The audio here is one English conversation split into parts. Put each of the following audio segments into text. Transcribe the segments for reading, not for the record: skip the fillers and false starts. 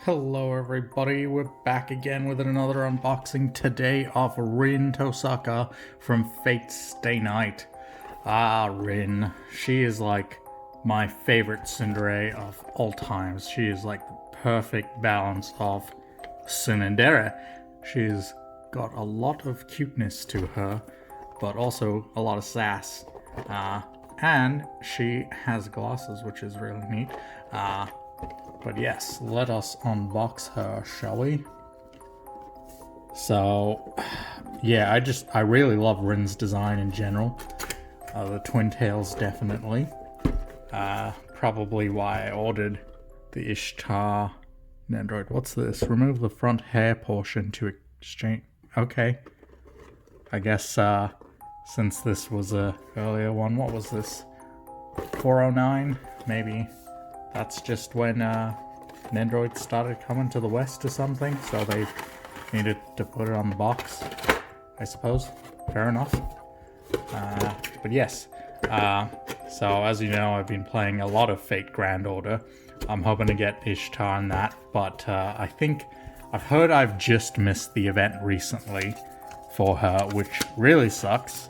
Hello everybody, we're back again with another unboxing today of Rin Tosaka from Fate Stay Night. Rin. She is like my favorite tsundere of all times. She is like the perfect balance of tsundere. She's got a lot of cuteness to her, but also a lot of sass. And she has glasses, which is really neat. But yes, let us unbox her, shall we? So, yeah, I really love Rin's design in general. The twin tails, definitely. Probably why I ordered the Ishtar Nendoroid. What's this? Remove the front hair portion to exchange. Okay. I guess, since this was a earlier one, what was this? 409? Maybe. That's just when Nendoroids started coming to the West or something, so they needed to put it on the box, I suppose. Fair enough. But yes, so as you know, I've been playing a lot of Fate Grand Order. I'm hoping to get Ishtar in that, but I've heard I've just missed the event recently for her, which really sucks.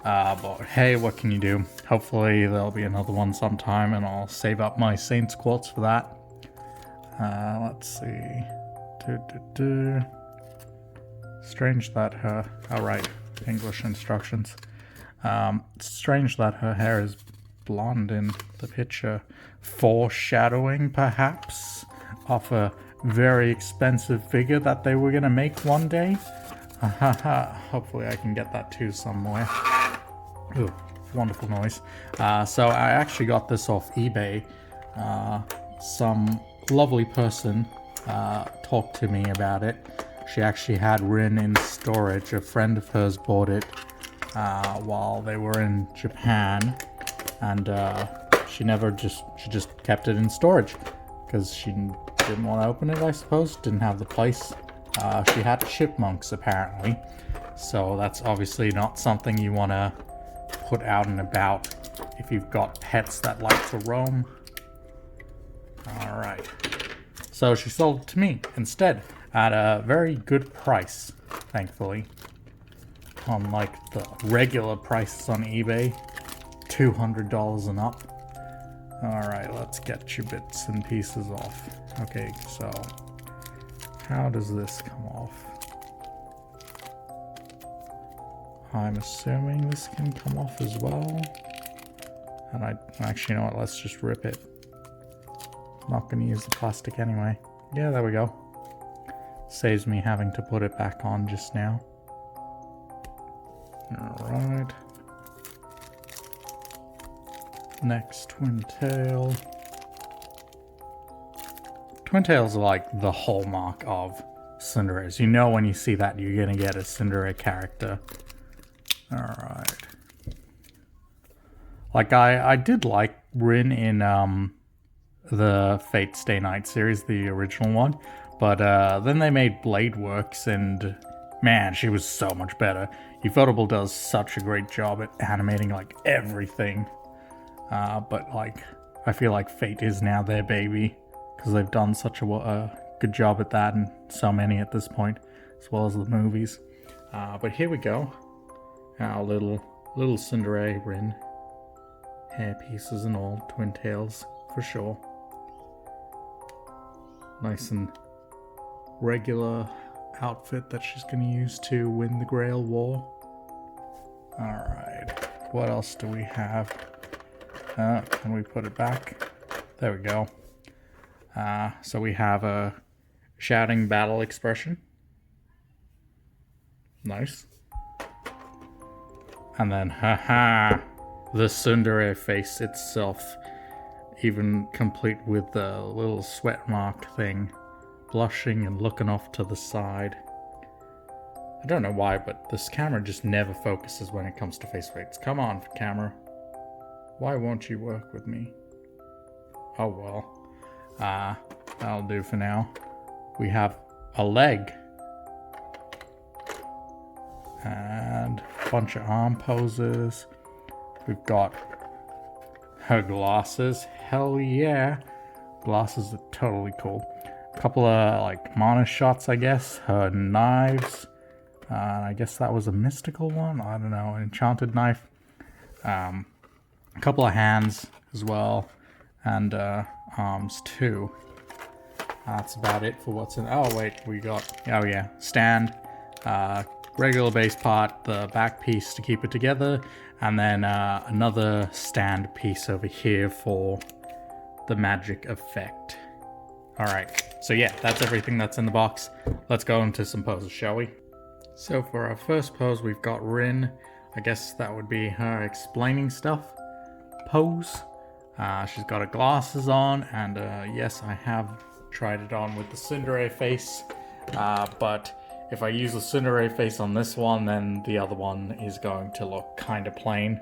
But hey, what can you do? Hopefully there'll be another one sometime and I'll save up my Saints Quartz for that. Let's see. Strange that her... Alright, English instructions. Strange that her hair is blonde in the picture. Foreshadowing, perhaps, of a very expensive figure that they were gonna make one day. Hopefully I can get that too somewhere. Ooh, wonderful noise. So I actually got this off eBay. Some lovely person talked to me about it. She actually had Rin in storage. A friend of hers bought it while they were in Japan, and she just kept it in storage because she didn't want to open it, I suppose. Didn't have the place. She had chipmunks apparently, so that's obviously not something you want to put out and about if you've got pets that like to roam. Alright. So she sold it to me instead at a very good price, thankfully. Unlike the regular prices on eBay, $200 and up. Alright, let's get your bits and pieces off. Okay, so how does this come off? I'm assuming this can come off as well. And I actually, you know what, let's just rip it. I'm not going to use the plastic anyway. Yeah, there we go. Saves me having to put it back on just now. Alright. Next, Twin Tail. Twin Tails are like the hallmark of tsunderes. You know when you see that you're going to get a tsundere character. Alright. Like, I did like Rin in the Fate Stay Night series, the original one. But then they made Blade Works, and man, she was so much better. Ufotable does such a great job at animating, like, everything. But, like, I feel like Fate is now their baby, because they've done such a good job at that, and so many at this point, as well as the movies. But here we go. Our little tsundere Rin. Hair pieces and all, twin tails, for sure. Nice and regular outfit that she's going to use to win the Grail War. Alright, what else do we have? Can we put it back? There we go. So we have a shouting battle expression. Nice. And then, haha, the tsundere face itself, even complete with the little sweat mark thing, blushing and looking off to the side. I don't know why, but this camera just never focuses when it comes to face fakes. Come on, camera. Why won't you work with me? Oh well. That'll do for now. We have a leg. And a bunch of arm poses. We've got her glasses. Hell yeah. Glasses are totally cool. couple of like mana shots, I guess. Her knives. I guess that was a mystical one. I don't know. Enchanted knife. A couple of hands as well. And arms too. That's about it for what's in. Oh wait, we got. Oh yeah, stand. Regular base part, the back piece to keep it together, and then another stand piece over here for the magic effect. Alright, so yeah, that's everything that's in the box. Let's go into some poses, shall we? So for our first pose, we've got Rin. I guess that would be her explaining stuff pose. She's got her glasses on, and yes, I have tried it on with the tsundere face, but if I use the tsundere face on this one, then the other one is going to look kind of plain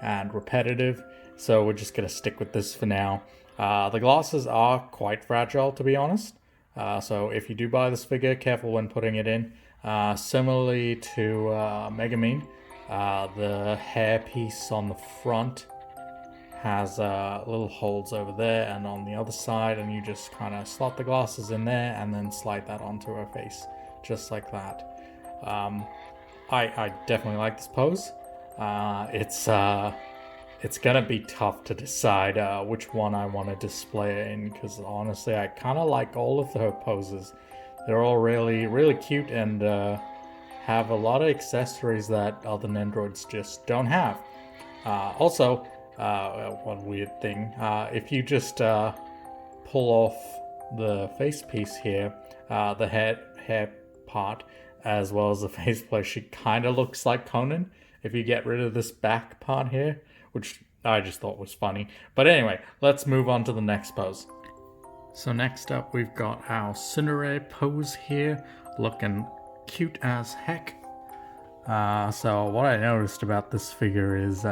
and repetitive, so we're just going to stick with this for now. The glasses are quite fragile, to be honest, so if you do buy this figure, careful when putting it in. Similarly to Megumin, the hair piece on the front has little holes over there and on the other side, and you just kind of slot the glasses in there and then slide that onto her face, just like that. I definitely like this pose. It's gonna be tough to decide which one I want to display it in, because honestly, I kind of like all of her poses. They're all really cute and have a lot of accessories that other Nendroids just don't have. Also, one weird thing, if you just pull off the face piece here, the hair part, as well as the faceplate, she kind of looks like Conan if you get rid of this back part here, which I just thought was funny. But anyway, let's move on to the next pose. So next up, we've got our tsundere pose here, looking cute as heck. So what I noticed about this figure is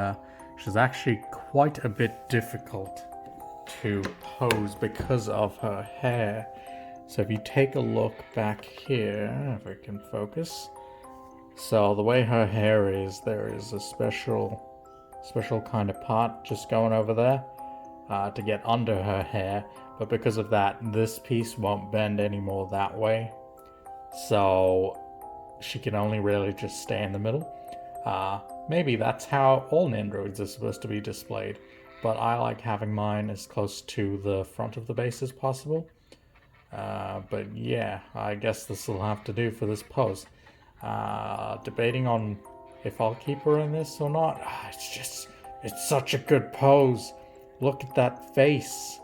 she's actually quite a bit difficult to pose because of her hair. So if you take a look back here, if I can focus. So the way her hair is, there is a special kind of part just going over there to get under her hair. But because of that, this piece won't bend anymore that way. So she can only really just stay in the middle. Maybe that's how all Nendroids are supposed to be displayed, but I like having mine as close to the front of the base as possible. But yeah, I guess this will have to do for this pose. Debating on if I'll keep her in this or not. It's such a good pose. Look at that face.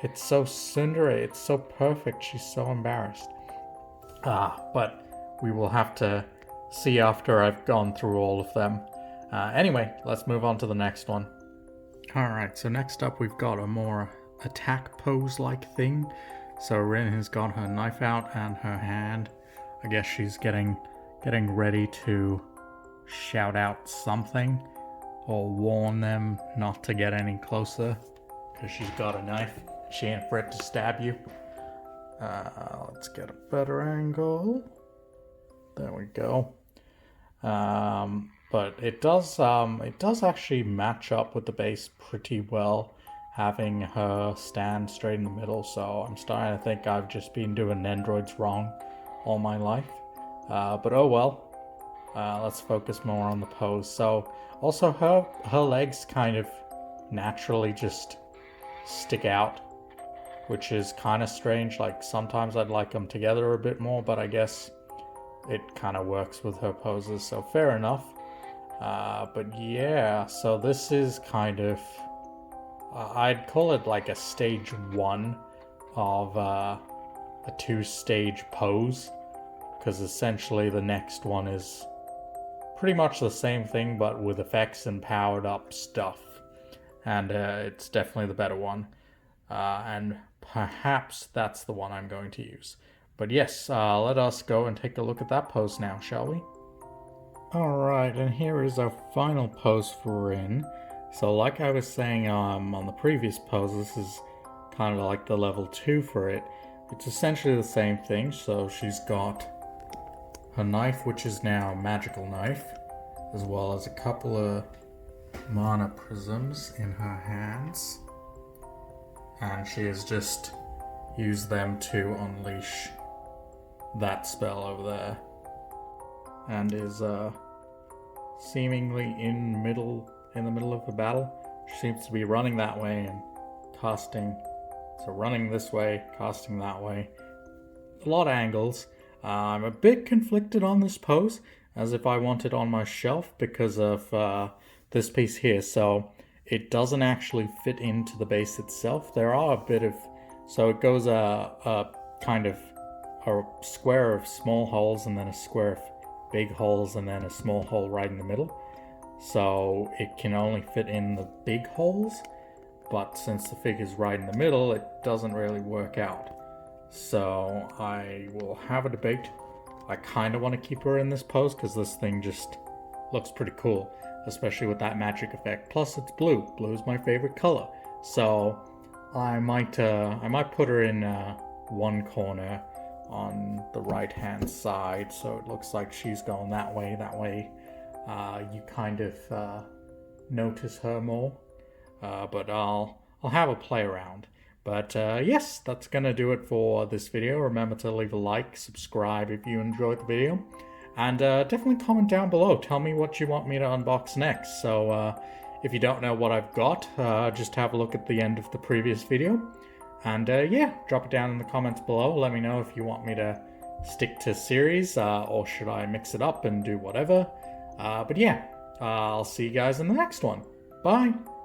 It's so tsundere, it's so perfect, she's so embarrassed. But we will have to see after I've gone through all of them. Anyway, let's move on to the next one. Alright, so next up we've got a more attack pose-like thing. So Rin has got her knife out and her hand. I guess she's getting ready to shout out something or warn them not to get any closer, because she's got a knife. She ain't afraid to stab you. Let's get a better angle. There we go. But it does actually match up with the base pretty well, having her stand straight in the middle. So I'm starting to think I've just been doing Nendroids wrong all my life. But oh well. Let's focus more on the pose. So also her legs kind of naturally just stick out, which is kind of strange. Like sometimes I'd like them together a bit more, but I guess it kind of works with her poses, so fair enough. But yeah, so this is kind of, I'd call it like a stage 1 of a 2-stage pose, because essentially the next one is pretty much the same thing but with effects and powered up stuff, and it's definitely the better one, and perhaps that's the one I'm going to use. But yes, let us go and take a look at that pose now, shall we? Alright, and here is our final pose for Rin. So like I was saying on the previous pose, this is kind of like the level 2 for it. It's essentially the same thing. So she's got her knife, which is now a magical knife, as well as a couple of mana prisms in her hands. And she is just use them to unleash that spell over there. And is seemingly in the middle of the battle. She seems to be running that way and casting. So running this way, casting that way. A lot of angles. I'm a bit conflicted on this pose, as if I want it on my shelf because of this piece here. So it doesn't actually fit into the base itself. There are a bit of, so it goes a kind of a square of small holes and then a square of big holes and then a small hole right in the middle. So it can only fit in the big holes, but since the figure's right in the middle, it doesn't really work out. So I will have a debate. I kind of want to keep her in this pose because this thing just looks pretty cool, especially with that magic effect. Plus it's blue. Blue is my favorite color. So I might put her in one corner on the right hand side, so it looks like she's going that way. You kind of notice her more, but I'll have a play around. But yes, that's gonna do it for this video. Remember to leave a like, subscribe if you enjoyed the video, and definitely comment down below. Tell me what you want me to unbox next. So if you don't know what I've got, just have a look at the end of the previous video. And yeah, drop it down in the comments below. Let me know if you want me to stick to series or should I mix it up and do whatever. But yeah, I'll see you guys in the next one. Bye!